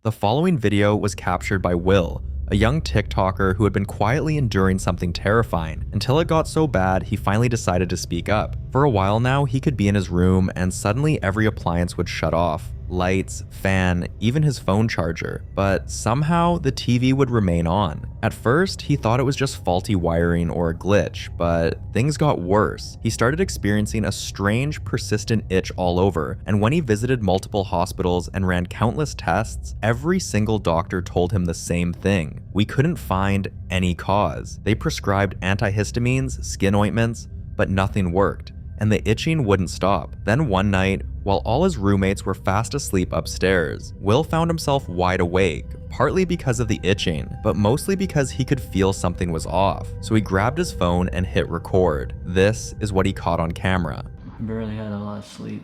The following video was captured by Will, a young TikToker who had been quietly enduring something terrifying until it got so bad he finally decided to speak up. For a while now, he could be in his room and suddenly every appliance would shut off. Lights, fan, even his phone charger, but somehow the TV would remain on. At first, he thought it was just faulty wiring or a glitch, but things got worse. He started experiencing a strange, persistent itch all over, and when he visited multiple hospitals and ran countless tests, every single doctor told him the same thing. We couldn't find any cause. They prescribed antihistamines, skin ointments, but nothing worked, and the itching wouldn't stop. Then one night, while all his roommates were fast asleep upstairs, Will found himself wide awake, partly because of the itching, but mostly because he could feel something was off. So he grabbed his phone and hit record. This is what he caught on camera. I barely had a lot of sleep.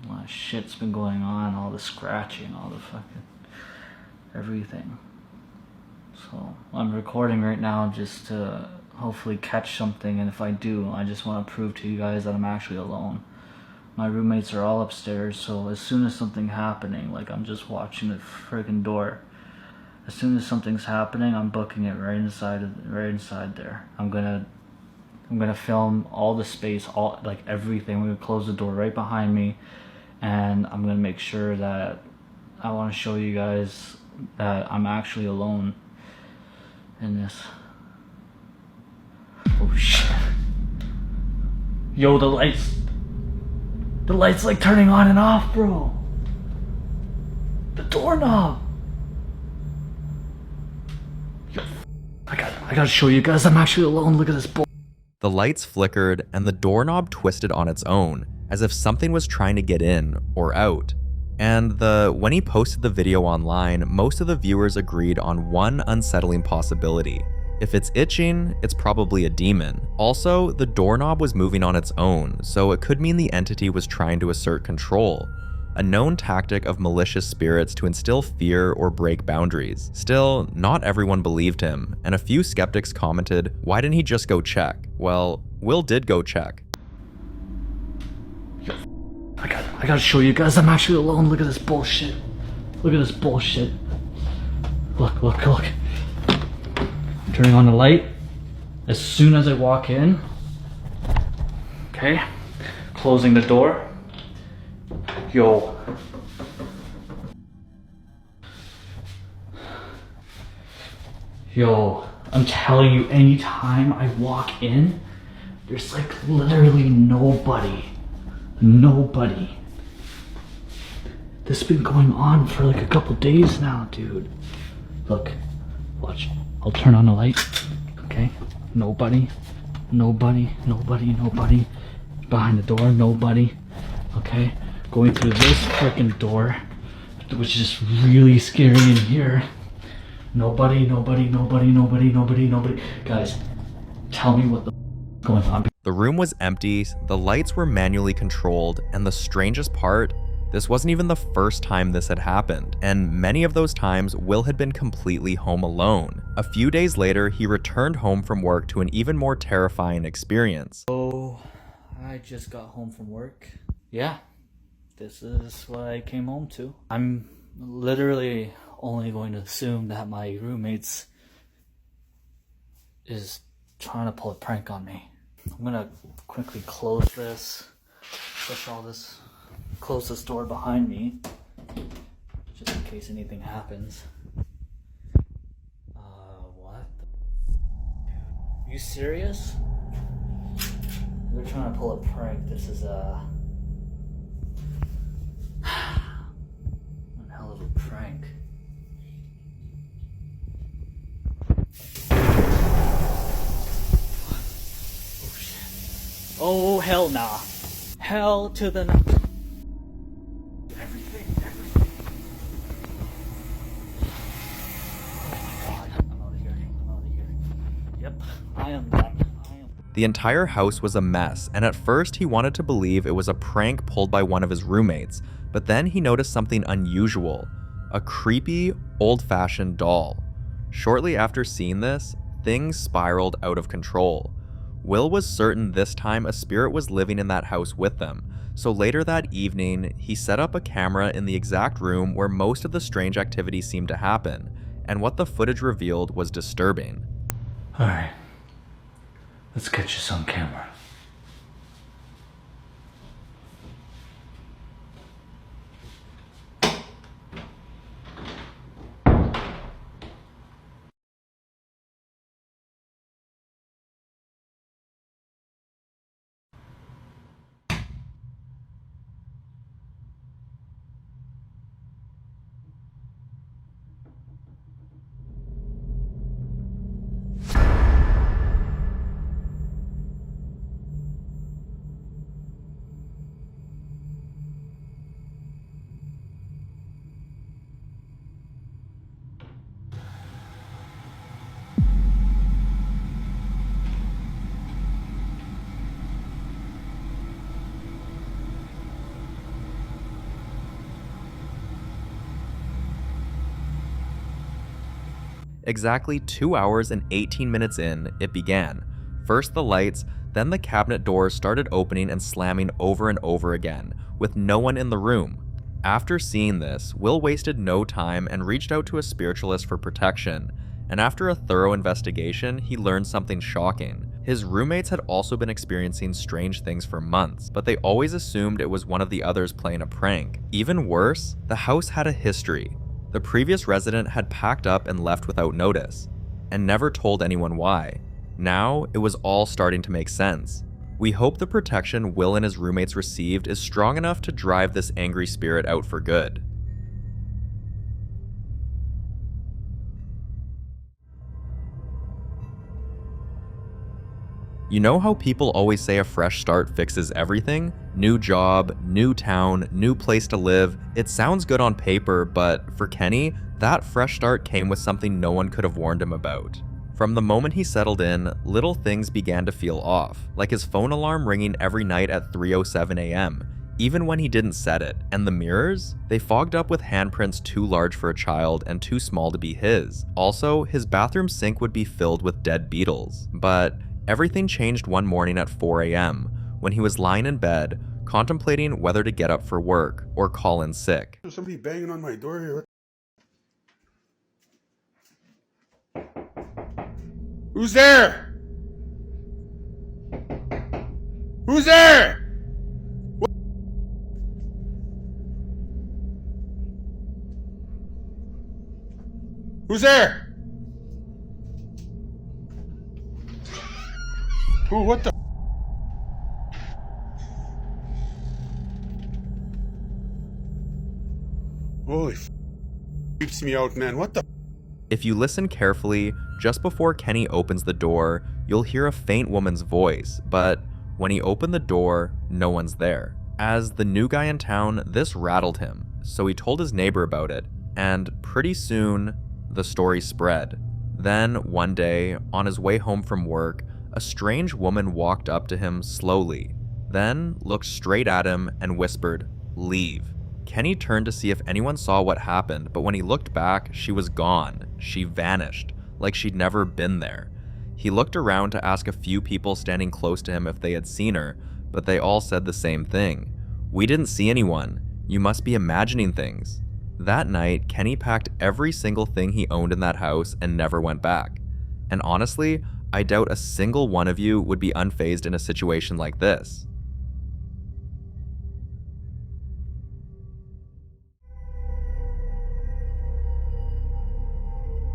A lot of shit's been going on, all the scratching, all the fucking everything. So I'm recording right now just to hopefully catch something, and if I do, I just want to prove to you guys that I'm actually alone. My roommates are all upstairs, so as soon as something's happening, like I'm just watching the friggin' door, as soon as something's happening, I'm booking it right inside there. I'm gonna film all the space, all like everything. We're gonna close the door right behind me, and I'm gonna make sure that I want to show you guys that I'm actually alone in this. Oh shit. Yo, the lights like turning on and off, bro. The doorknob. Yo, I gotta show you guys I'm actually alone. Look at this bull. The lights flickered and the doorknob twisted on its own, as if something was trying to get in or out. And when he posted the video online, most of the viewers agreed on one unsettling possibility. If it's itching, it's probably a demon. Also, the doorknob was moving on its own, so it could mean the entity was trying to assert control, a known tactic of malicious spirits to instill fear or break boundaries. Still, not everyone believed him, and a few skeptics commented, why didn't he just go check? Well, Will did go check. Yo, I gotta show you guys I'm actually alone. Look at this bullshit. Look at this bullshit. Look. Turning on the light as soon as I walk in. Okay, closing the door. Yo. I'm telling you, anytime I walk in, there's like literally nobody. This has been going on for like a couple days now, dude. Look, watch. I'll turn on the light, okay? Nobody. Behind the door, nobody, okay? Going through this freaking door, which is really scary in here. Nobody. Guys, tell me what the is going on. The room was empty, the lights were manually controlled, and the strangest part, this wasn't even the first time this had happened, and many of those times Will had been completely home alone. A few days later, he returned home from work to an even more terrifying experience. So, I just got home from work. Yeah, this is what I came home to. I'm literally only going to assume that my roommates is trying to pull a prank on me. I'm gonna quickly close this, close this door behind me, just in case anything happens. What the dude, you serious? They're trying to pull a prank. This is one hell of a prank. Oh shit. Oh hell nah. Hell to the no. Everything. Oh my god, I'm out of here. Yep, I am done. The entire house was a mess, and at first he wanted to believe it was a prank pulled by one of his roommates, but then he noticed something unusual, a creepy, old-fashioned doll. Shortly after seeing this, things spiraled out of control. Will was certain this time a spirit was living in that house with them, So later that evening, he set up a camera in the exact room where most of the strange activity seemed to happen, and what the footage revealed was disturbing. Alright, let's get you some camera. Exactly 2 hours and 18 minutes in, it began. First the lights, then the cabinet doors started opening and slamming over and over again, with no one in the room. After seeing this, Will wasted no time and reached out to a spiritualist for protection, and after a thorough investigation, he learned something shocking. His roommates had also been experiencing strange things for months, but they always assumed it was one of the others playing a prank. Even worse, the house had a history. The previous resident had packed up and left without notice, and never told anyone why. Now, it was all starting to make sense. We hope the protection Will and his roommates received is strong enough to drive this angry spirit out for good. You know how people always say a fresh start fixes everything? New job, new town, new place to live. It sounds good on paper, but for Kenny, that fresh start came with something no one could have warned him about. From the moment he settled in, little things began to feel off, like his phone alarm ringing every night at 3:07 a.m., even when he didn't set it. And the mirrors? They fogged up with handprints too large for a child and too small to be his. Also, his bathroom sink would be filled with dead beetles. But everything changed one morning at 4 a.m. when he was lying in bed, contemplating whether to get up for work or call in sick. There's somebody banging on my door here. Who's there? Who's there? Who's there? Who? What the? Holy f***, creeps me out, man. What the? If you listen carefully, just before Kenny opens the door, you'll hear a faint woman's voice, but when he opened the door, no one's there. As the new guy in town, this rattled him, so he told his neighbor about it, and pretty soon, the story spread. Then, one day, on his way home from work, a strange woman walked up to him slowly, then looked straight at him and whispered, "Leave." Kenny turned to see if anyone saw what happened, but when he looked back, she was gone. She vanished, like she'd never been there. He looked around to ask a few people standing close to him if they had seen her, but they all said the same thing. "We didn't see anyone. You must be imagining things." That night, Kenny packed every single thing he owned in that house and never went back. And honestly, I doubt a single one of you would be unfazed in a situation like this.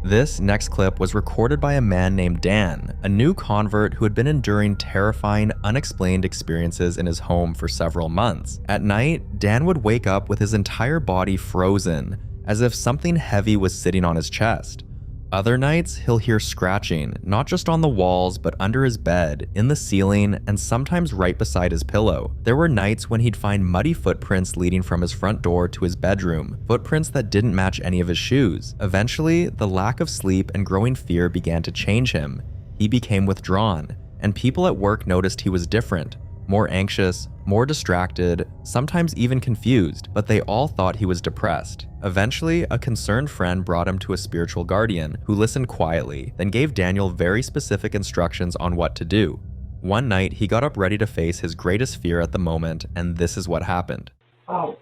This next clip was recorded by a man named Dan, a new convert who had been enduring terrifying, unexplained experiences in his home for several months. At night, Dan would wake up with his entire body frozen, as if something heavy was sitting on his chest. Other nights, he'll hear scratching, not just on the walls, but under his bed, in the ceiling, and sometimes right beside his pillow. There were nights when he'd find muddy footprints leading from his front door to his bedroom, footprints that didn't match any of his shoes. Eventually, the lack of sleep and growing fear began to change him. He became withdrawn, and people at work noticed he was different, more anxious, more distracted, sometimes even confused, but they all thought he was depressed. Eventually, a concerned friend brought him to a spiritual guardian who listened quietly, then gave Daniel very specific instructions on what to do. One night, he got up ready to face his greatest fear at the moment, and this is what happened. Ow.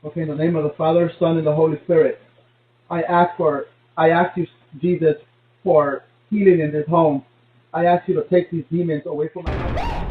Okay, in the name of the Father, Son, and the Holy Spirit, I ask you, Jesus, for healing in this home. I ask you to take these demons away from my house.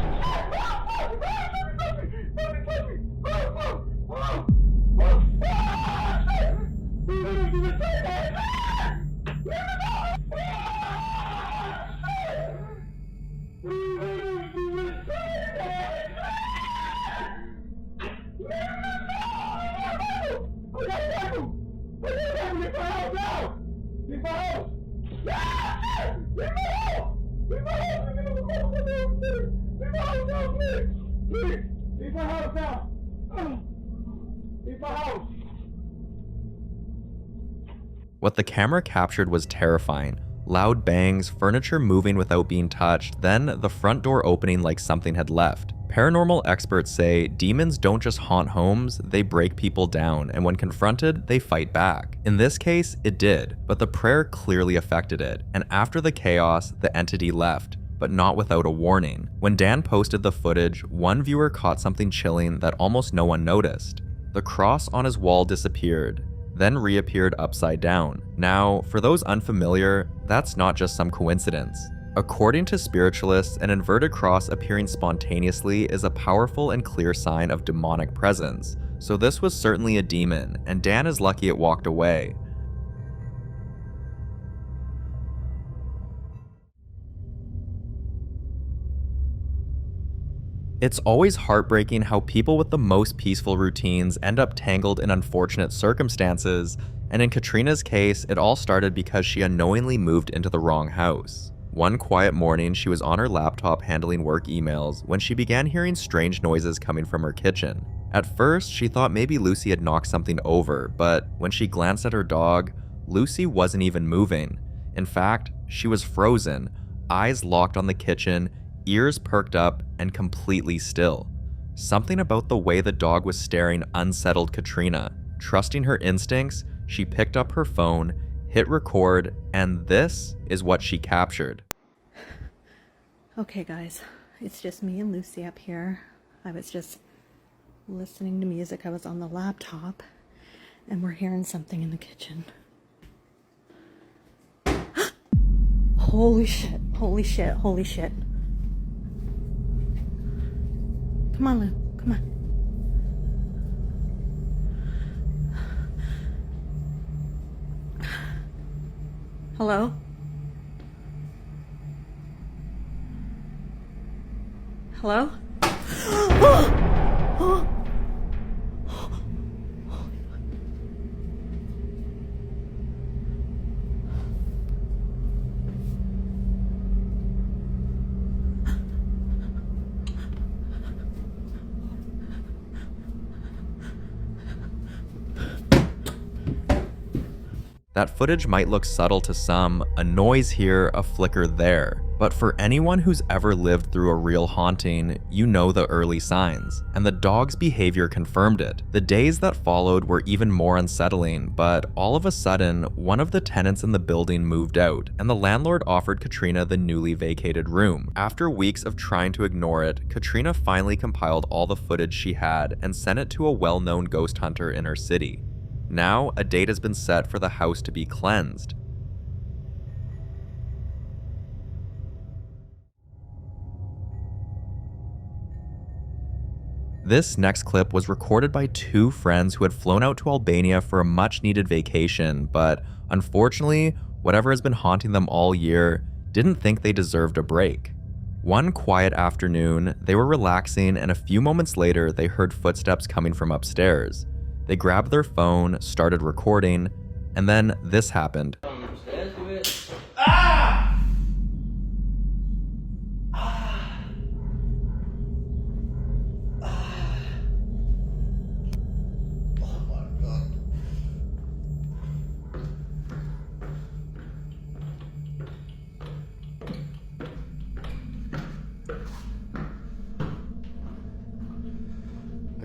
What the camera captured was terrifying. Loud bangs, furniture moving without being touched, then the front door opening like something had left. Paranormal experts say demons don't just haunt homes, they break people down, and when confronted, they fight back. In this case, it did, but the prayer clearly affected it, and after the chaos, the entity left, but not without a warning. When Dan posted the footage, one viewer caught something chilling that almost no one noticed. The cross on his wall disappeared, then reappeared upside down. Now, for those unfamiliar, that's not just some coincidence. According to spiritualists, an inverted cross appearing spontaneously is a powerful and clear sign of demonic presence, so this was certainly a demon, and Dan is lucky it walked away. It's always heartbreaking how people with the most peaceful routines end up tangled in unfortunate circumstances, and in Katrina's case, it all started because she unknowingly moved into the wrong house. One quiet morning, she was on her laptop handling work emails when she began hearing strange noises coming from her kitchen. At first, she thought maybe Lucy had knocked something over, but when she glanced at her dog, Lucy wasn't even moving. In fact, she was frozen, eyes locked on the kitchen, ears perked up, and completely still. Something about the way the dog was staring unsettled Katrina. Trusting her instincts, she picked up her phone, hit record, and this is what she captured. Okay guys, it's just me and Lucy up here. I was just listening to music. I was on the laptop and we're hearing something in the kitchen. Holy shit, holy shit, holy shit. Come on, Lou, come on. Hello? Hello? That footage might look subtle to some, a noise here, a flicker there. But for anyone who's ever lived through a real haunting, you know the early signs. And the dog's behavior confirmed it. The days that followed were even more unsettling, but all of a sudden, one of the tenants in the building moved out, and the landlord offered Katrina the newly vacated room. After weeks of trying to ignore it, Katrina finally compiled all the footage she had and sent it to a well-known ghost hunter in her city. Now, a date has been set for the house to be cleansed. This next clip was recorded by two friends who had flown out to Albania for a much-needed vacation, but unfortunately, whatever has been haunting them all year didn't think they deserved a break. One quiet afternoon, they were relaxing, and a few moments later, they heard footsteps coming from upstairs. They grabbed their phone, started recording, and then this happened. I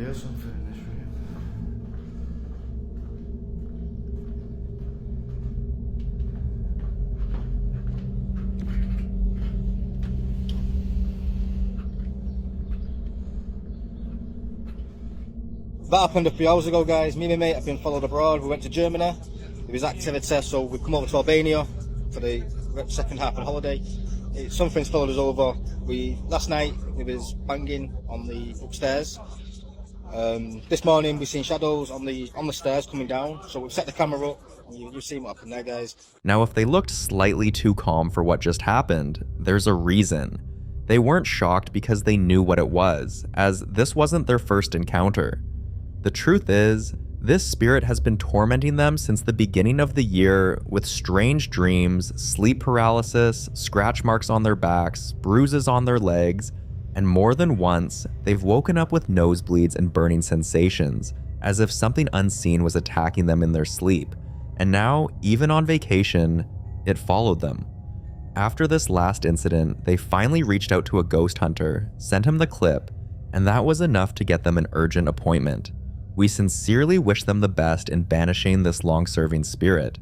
got something in this room. That happened a few hours ago, guys. Me and my mate have been followed abroad. We went to Germany. There was activity, so we've come over to Albania for the second half of the holiday. Something's followed us over. Last night there was banging on the upstairs. This morning we've seen shadows on the stairs coming down. So we've set the camera up. You've seen what happened there, guys. Now, if they looked slightly too calm for what just happened, there's a reason. They weren't shocked because they knew what it was, as this wasn't their first encounter. The truth is, this spirit has been tormenting them since the beginning of the year with strange dreams, sleep paralysis, scratch marks on their backs, bruises on their legs, and more than once, they've woken up with nosebleeds and burning sensations, as if something unseen was attacking them in their sleep. And now, even on vacation, it followed them. After this last incident, they finally reached out to a ghost hunter, sent him the clip, and that was enough to get them an urgent appointment. We sincerely wish them the best in banishing this long-serving spirit.